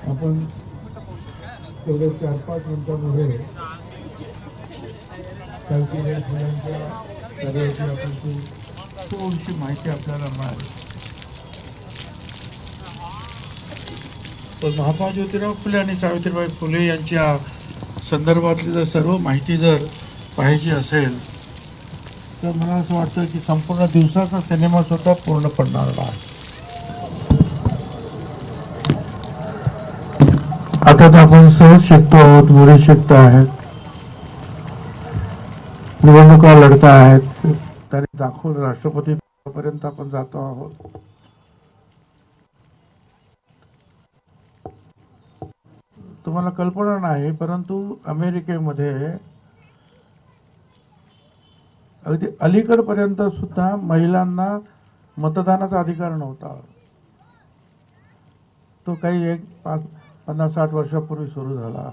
आपण तेवढे 4-5 मिनिटांमध्ये सावित्रीबाई फुलांच्या कार्याची आपण थोडीशी माहिती आपल्याला मिळाली. पण महात्मा ज्योतिराव फुले आणि सावित्रीबाई फुले यांच्या संदर्भातली जर सर्व माहिती जर पाहिजे असेल तर मला असं वाटतं की संपूर्ण दिवसाचा सिनेमा सुद्धा पूर्ण पडणार नाही. आता तर आपण सहज शिकतो आहोत, मुले शिकत आहेत, निवडणुका लढता आहेत, तरी दाखवून राष्ट्रपती पर्यंत आपण जातो आहोत. तुम्हाला कल्पना नाही, परंतु अमेरिकेमध्ये अगदी अलीकडपर्यंत सुद्धा महिलांना मतदानाचा अधिकार नव्हता. तो काही 50-60 वर्षापूर्वी सुरू झाला.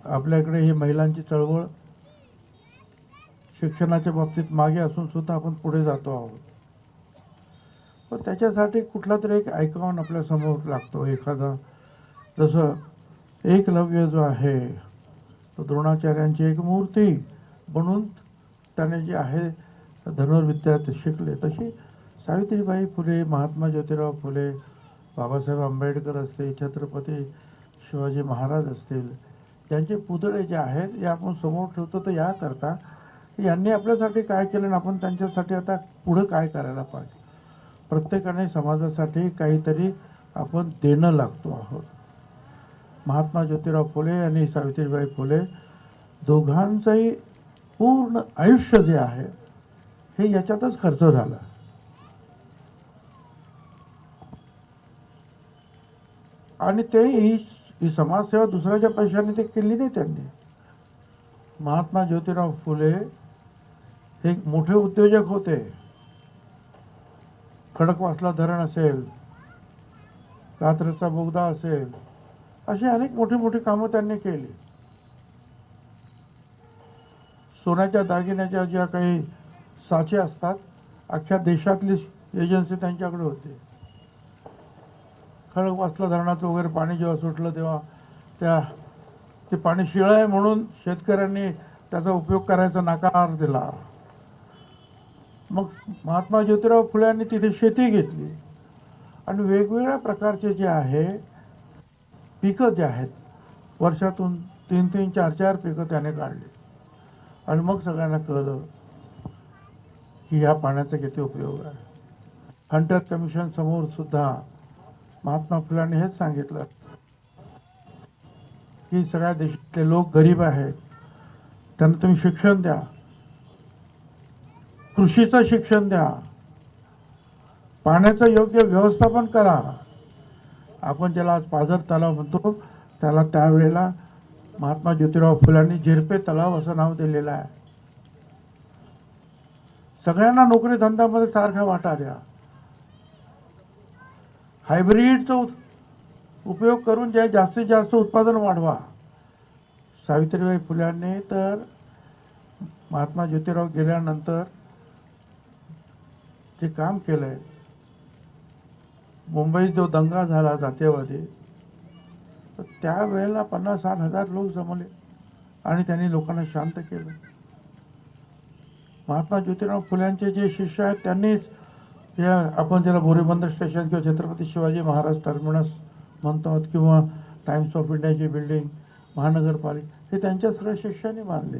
आपल्याकडे ही महिलांची चळवळ शिक्षणाच्या बाबतीत मागे असून सुद्धा आपण पुढे जातो आहोत. पण त्याच्यासाठी कुठला तरी एक आयकॉन आपल्या समोर लागतो. एखादा जसं एकलव्य जो आहे तो द्रोणाचार्यांची एक मूर्ती बनून त्याने जे आहे धनुर्विद्या ते शिकले, तशी सावित्रीबाई फुले, महात्मा ज्योतिराव फुले, बाबासाहेब आंबेडकर असतील, छत्रपती शिवाजी महाराज असतील, त्यांचे पुतळे जे आहेत हे आपण समोर ठेवतो. तर याकरता यांनी आपल्यासाठी काय केलं आणि आपण त्यांच्यासाठी आता पुढं काय करायला पाहिजे. प्रत्येकाने समाजासाठी काहीतरी आपण देणं लागतो आहोत. महात्मा ज्योतिराव फुले आणि सावित्रीबाई फुले दोघांचंही पूर्ण आयुष्य जे आहे हे याच्यातच खर्च झालं. आणि ते ही समाजसेवा दुसऱ्याच्या पैशाने ते केली नाही त्यांनी. महात्मा ज्योतिराव फुले हे मोठे उद्योजक होते. खडकवासला धरण असेल, कात्रजचा बोगदा असेल, अशी अनेक मोठी मोठी कामं त्यांनी केली. सोन्याच्या दागिन्याच्या ज्या काही साचे असतात, अख्ख्या देशातली एजन्सी त्यांच्याकडे होती. खडकवासला धरणाचं वगैरे पाणी जेव्हा सुटलं तेव्हा ते पाणी शिळं आहे म्हणून शेतकऱ्यांनी त्याचा उपयोग करायचा नकार दिला. मग महात्मा ज्योतिराव फुल्यांनी तिथे शेती घेतली आणि वेगवेगळ्या प्रकारचे जे आहे पिकं जे आहेत, वर्षातून 3-3, 4-4 पिकं त्याने काढली. आणि मग सगळ्यांना कळलं की ह्या पाण्याचा किती उपयोग आहे. हंटर कमिशन समोर सुद्धा महात्मा फुल्यांनी हेच सांगितलं की सगळ्या देशातले लोक गरीब आहेत, त्यांना तुम्ही शिक्षण द्या, कृषीचं शिक्षण द्या, पाण्याचं योग्य व्यवस्थापन करा. आपण ज्याला आज पाझर तलाव म्हणतो त्याला त्यावेळेला महात्मा ज्योतिराव फुल्यांनी झिरपे तलाव असं नाव दिलेलं आहे. सगळ्यांना नोकरी धंद्यामध्ये सारखा वाटा द्या. हायब्रिडचा उपयोग करून जे जास्तीत जास्त उत्पादन वाढवा. सावित्रीबाई फुल्यांनी तर महात्मा ज्योतिराव गेल्यानंतर जे काम केलंय, मुंबईत जो दंगा झाला जातीयवादी, तर त्यावेळेला 50-60 हजार लोक जमले आणि त्यांनी लोकांना शांत केलं. महात्मा ज्योतिराव फुल्यांचे जे शिष्य आहेत त्यांनीच या आपण ज्याला बोरीबंदर स्टेशन किंवा छत्रपती शिवाजी महाराज टर्मिनस म्हणतो किंवा टाइम्स ऑफ इंडियाची बिल्डिंग, महानगरपालिका, हे त्यांच्या सगळ्या शिष्यांनी बांधले.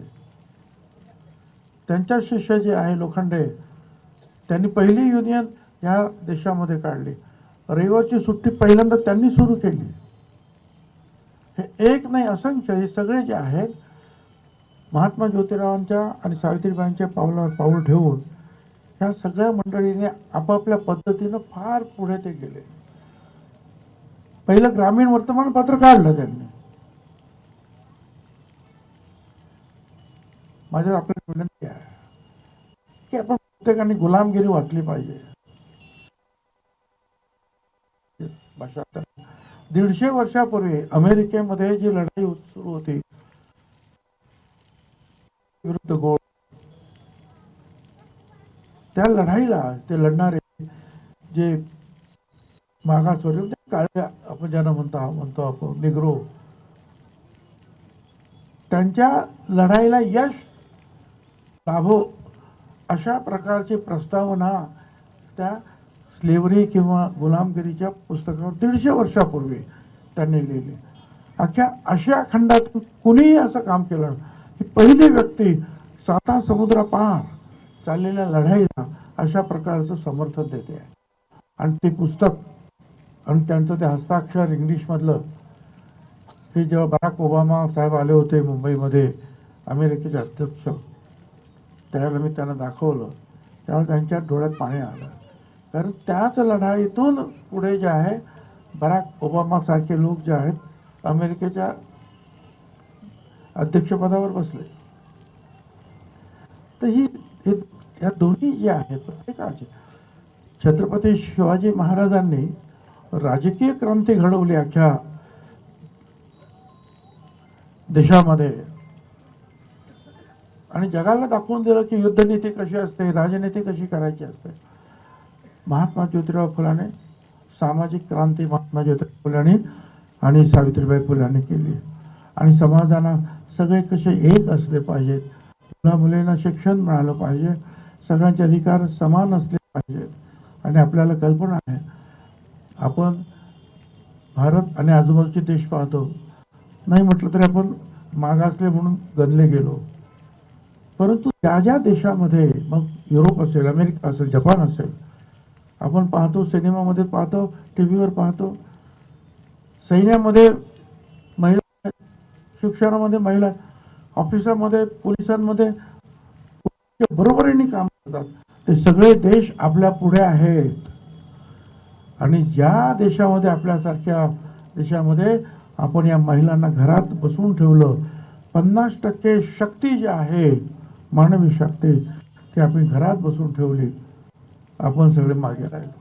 त्यांच्या शिष्य जे आहे लोखंडे, त्यांनी पहिली युनियन ह्या देशामध्ये काढली. रविवारची सुट्टी पहिल्यांदा त्यांनी सुरू केली. हे एक नाही असंख्य हे सगळे जे आहेत महात्मा ज्योतिरावांच्या आणि सावित्रीबाईंच्या पावलावर पाऊल ठेवून ह्या सगळ्या मंडळीने आपापल्या पद्धतीनं फार पुढे ते गेले. पहिलं ग्रामीण वर्तमानपत्र काढलं त्यांनी. माझ्या आपल्याला विनंती आहे की आपण प्रत्येकाने गुलामगिरी वाचली पाहिजे. भाषा 150 वर्षापूर्वी अमेरिकेमध्ये जी लढाई सुरू होती विरुद्ध गोळ, त्या लढाईला ते लढणारे जे मागासवर्गीय काळ्या आपण ज्यांना म्हणतो आपण निग्रो, त्यांच्या लढाईला यश लाभो अशा प्रकारची प्रस्तावना त्या स्लेव्हरी किंवा गुलामगिरीच्या पुस्तकावर 150 वर्षापूर्वी त्यांनी लिहिली. अख्ख्या आशिया खंडातून कुणीही असं काम केलं की पहिली व्यक्ती 7 समुद्रापार चाललेल्या लढाईला अशा प्रकारचं समर्थन देते आहे. आणि ते पुस्तक आणि त्यांचं ते हस्ताक्षर इंग्लिशमधलं, हे जेव्हा बराक ओबामा साहेब आले होते मुंबईमध्ये अमेरिकेचे अध्यक्ष, त्यावेळेला मी त्यांना दाखवलं, त्यावेळेला त्यांच्या डोळ्यात पाणी आलं. कारण त्याच लढाईतून पुढे जे आहे बराक ओबामा सारखे लोक जे आहेत अमेरिकेच्या अध्यक्षपदावर बसले. तर या दोन्ही जे आहेत प्रत्येकाचे, छत्रपती शिवाजी महाराजांनी राजकीय क्रांती घडवली अख्ख्या देशामध्ये आणि जगाला दाखवून दिलं की युद्धनीती कशी असते, राजनीती कशी करायची असते. महात्मा ज्योतिराव फुलाने सामाजिक क्रांती महात्मा ज्योतिराव फुलाने आणि सावित्रीबाई फुलाने केली. आणि समाजाला सगळे कसे एक असले पाहिजेत, मुला मुलींना शिक्षण मिळालं पाहिजे, सगळ्यांचे अधिकार समान असले पाहिजेत. आणि आपल्याला कल्पना आहे, आपण भारत आणि आजूबाजूचे देश पाहतो, नाही म्हटलं तरी आपण मागासले म्हणून गणले गेलो. परंतु ज्या ज्या देशामध्ये, मग युरोप असेल, अमेरिका असेल, जपान असेल, आपण पाहतो सिनेमामध्ये पाहतो, टीव्हीवर पाहतो, सैन्यामध्ये महिला, शिक्षणामध्ये महिला, ऑफिसामध्ये, पोलिसांमध्ये बरोबरीने काम करतात. ते सगळे देश आपल्या पुढे आहेत. आणि ज्या देशामध्ये, आपल्यासारख्या देशामध्ये आपण या महिलांना घरात बसवून ठेवलं, 50% शक्ती जी आहे मानवी शक्ती ती आपण घरात बसवून ठेवली, आपण सगळे मागे राहिलो.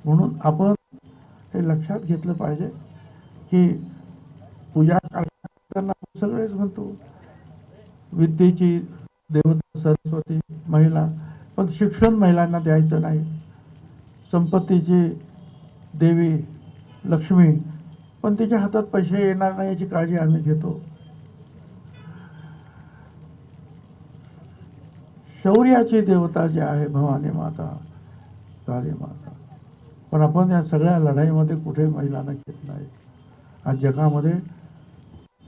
म्हणून आपण हे लक्षात घेतलं पाहिजे की पूजा करताना सगळेच म्हणतो विद्येची देवता सरस्वती महिला, पण शिक्षण महिलांना द्यायचं नाही. संपत्तीची देवी लक्ष्मी, पण तिच्या हातात पैसे येणार नाही याची काळजी आम्ही घेतो. शौर्याची देवता जी आहे भवानी माता, काली माता, पण आपण या सगळ्या लढाईमध्ये कुठे महिलांना घेत नाही. आज जगामध्ये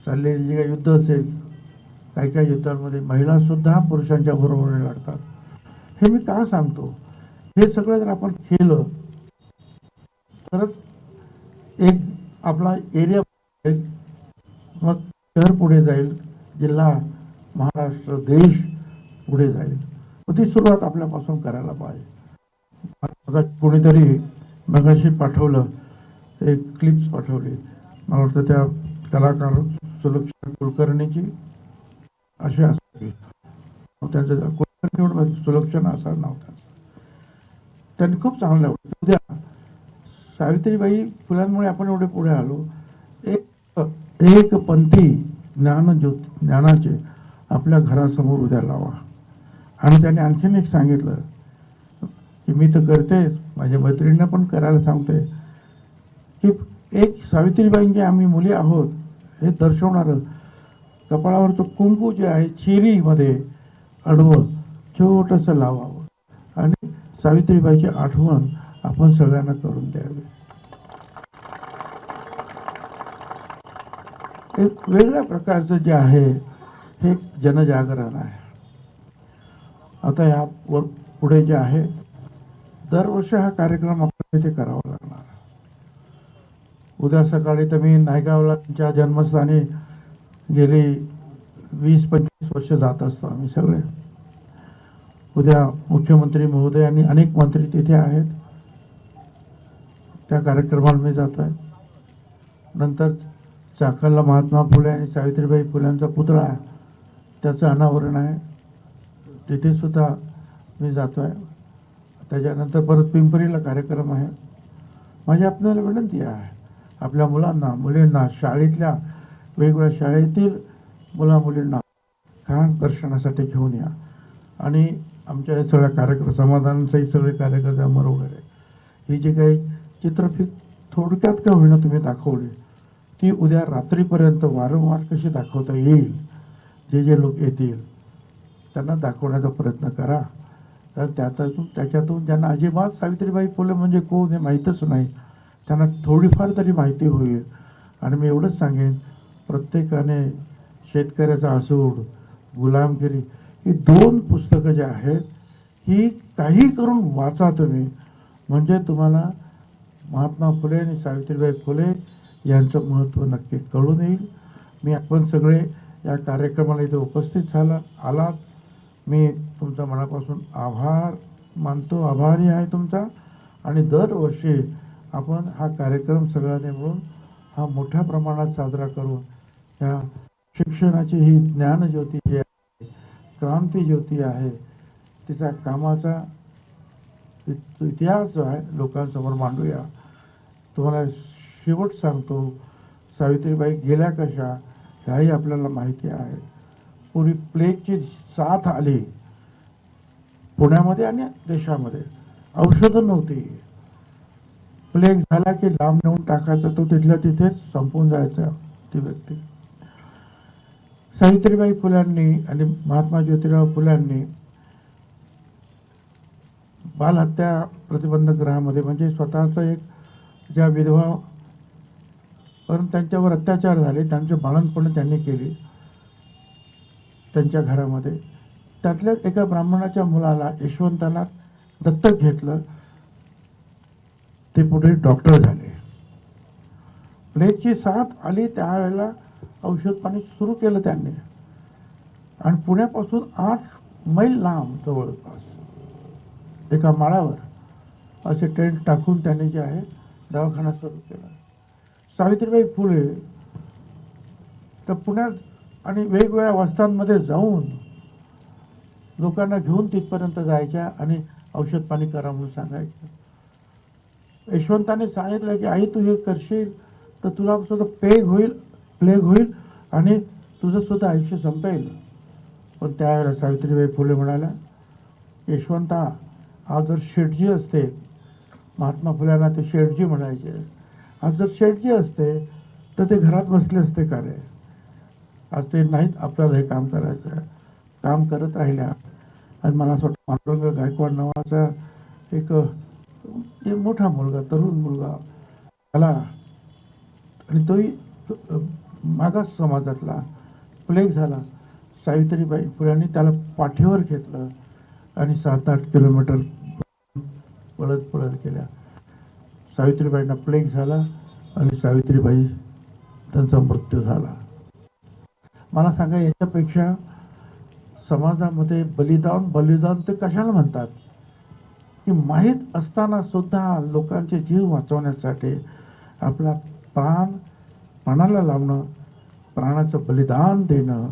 चाललेली जे काही युद्ध असेल, काही काही युद्धांमध्ये महिला सुद्धा पुरुषांच्या बरोबरीने लढतात. हे मी का सांगतो, हे सगळं जर आपण केलं तर एक आपला एरिया, मग शहर पुढे जाईल, जिल्हा, महाराष्ट्र, देश पुढे जाईल. ती सुरुवात आपल्यापासून करायला पाहिजे. कोणीतरी मगाशी पाठवलं, एक क्लिप्स पाठवली, मला वाटतं त्या कलाकार सुलक्षा कुलकर्णीची अशी असते, त्यांचं सुलक्षणा असं नाव त्यांचं. त्यांनी खूप चांगलं आवडतं. उद्या सावित्रीबाई फुलांमुळे आपण एवढे पुढे आलो. एक पंथी ज्ञानाचे आपल्या घरासमोर उद्या लावा. आणि त्याने आणखीन एक सांगितलं की मी तर करतेच, माझ्या मैत्रिणींना पण करायला सांगते की एक सावित्रीबाईंचे आम्ही मुली आहोत हे दर्शवणारं कपाळावरचं कुंकू जे आहे चिरीमध्ये अडवं छोटंसं लावावं आणि सावित्रीबाईची आठवण आपण सगळ्यांना करून द्यावी. एक वेगळ्या प्रकारचं जे आहे हे जनजागरण आहे. आता या पुढे जे आहे दरवर्षी हा कार्यक्रम आपल्याला इथे करावा लागणार. उद्या सकाळी तर मी नायगावला त्यांच्या जन्मस्थानी गेली 20-25 वर्ष जात असतो आम्ही सगळे. उद्या मुख्यमंत्री महोदय आणि अनेक मंत्री तिथे आहेत, त्या कार्यक्रमाला मी जातोय. नंतर चाकणला महात्मा फुले आणि सावित्रीबाई फुल्यांचा पुतळा आहे, त्याचं अनावरण आहे, तिथे सुद्धा मी जातोय. त्याच्यानंतर परत पिंपरीला कार्यक्रम आहे. माझी आपल्याला विनंती आहे, आपल्या मुलांना मुलींना शाळेतल्या वेगवेगळ्या शाळेतील मुला मुलींना खास दर्शनासाठी घेऊन या. आणि आमच्या हे सगळ्या कार्यक्रम समाधानसहित सगळे कार्यक्रम वगैरे ही जी काही चित्रफित थोडक्यात का होईना तुम्ही दाखवली, ती उद्या रात्रीपर्यंत वारंवार कशी दाखवता येईल, जे जे लोक येतील त्यांना दाखवण्याचा प्रयत्न करा. तर त्याच्यातून ज्यांना अजिबात सावित्रीबाई फुले म्हणजे कोण हे माहीतच नाही, त्यांना थोडीफार तरी माहिती होईल. आणि मी एवढंच सांगेन, प्रत्येकाने शेतकऱ्याचा असूड, गुलामगिरी ही 2 पुस्तकं जी आहेत ही काही करून वाचा तुम्ही, म्हणजे तुम्हाला महात्मा फुले आणि सावित्रीबाई फुले यांचं महत्त्व नक्की कळून येईल. आपण सगळे या कार्यक्रमाला इथे उपस्थित आलात. मी तुमचा मनापासून आभार मानतो, आभारी आहे तुमचा. आणि दरवर्षी आपण हा कार्यक्रम सगळ्यांनी मिळून हा मोठ्या प्रमाणात साजरा करून या शिक्षणाची ही ज्ञानज्योती जी आहे, क्रांती ज्योती आहे, तिचा कामाचा इतिहास जो आहे लोकांसमोर मांडूया. तुम्हाला शेवट सांगतो, सावित्रीबाई गेल्या कशा ह्याही आपल्याला माहिती आहे. पूर्वी प्लेगची साथ आली पुण्यामध्ये आणि देशामध्ये, औषधं नव्हती. प्लेग झाला की लांब नेऊन टाकायचा, तो तिथल्या तिथेच संपून जायचा ती व्यक्ती. सावित्रीबाई फुल्यांनी आणि महात्मा ज्योतिराव फुल्यांनी बालहत्या प्रतिबंधक गृहामध्ये, म्हणजे स्वतःचा एक ज्या विधवा पण त्यांच्यावर अत्याचार झाले, त्यांचे बाळंतपण त्यांनी केली त्यांच्या घरामध्ये. त्यातल्याच एका ब्राह्मणाच्या मुलाला, यशवंताला दत्तक घेतलं. ते पुढे डॉक्टर झाले. प्लेगची साथ आली त्यावेळेला औषध पाणी सुरू केलं त्यांनी, आणि पुण्यापासून 8 मैल लांब जवळपास एका माळावर असे टेंट टाकून त्यांनी जे आहे दवाखाना सुरू केला. सावित्रीबाई फुले तर पुण्यात आणि वेगवेगळ्या वस्त्यांमध्ये जाऊन लोकांना घेऊन तिथपर्यंत जायच्या आणि औषध पाणी करा म्हणून सांगायचं. यशवंताने सांगितलं की आई, तू हे करशील तर तुला सुद्धा प्लेग होईल आणि तुझं सुद्धा आयुष्य संपेल. पण त्यावेळेला सावित्रीबाई फुले म्हणाल्या, यशवंता, आज जर शेठजी असते, महात्मा फुल्यांना ते शेठजी म्हणायचे, आज जर शेठजी असते तर ते घरात बसले असते का रे? आज ते नाहीत, आपल्याला हे काम करायचं. काम करत राहिल्या. आणि मला असं वाटतं पांडुरंग गायकवाड नावाचा एक मोठा मुलगा, तरुण मुलगा आला, आणि तोही मागास समाजातला, प्लेग झाला. सावित्रीबाई फुल्यांनी त्याला पाठीवर घेतलं आणि 7-8 किलोमीटर पळत गेल्या. सावित्रीबाईंना प्लेग झाला आणि सावित्रीबाई त्यांचा मृत्यू झाला. मला सांगा, याच्यापेक्षा समाजामध्ये बलिदान ते कशाला म्हणतात, की माहीत असताना सुद्धा लोकांचे जीव वाचवण्यासाठी आपला प्राणाला लावणं, प्राणाचं बलिदान देणं,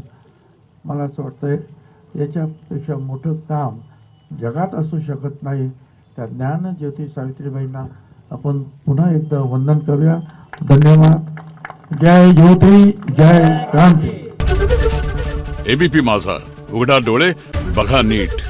मला असं वाटतंय याच्यापेक्षा मोठं काम जगात असू शकत नाही. त्या ज्ञानज्योती सावित्रीबाईंना आपण पुन्हा एकदा वंदन करूया. धन्यवाद. जय ज्योती, जय क्रांती. एबीपी माझा, उघडा डोळे बघा नीट.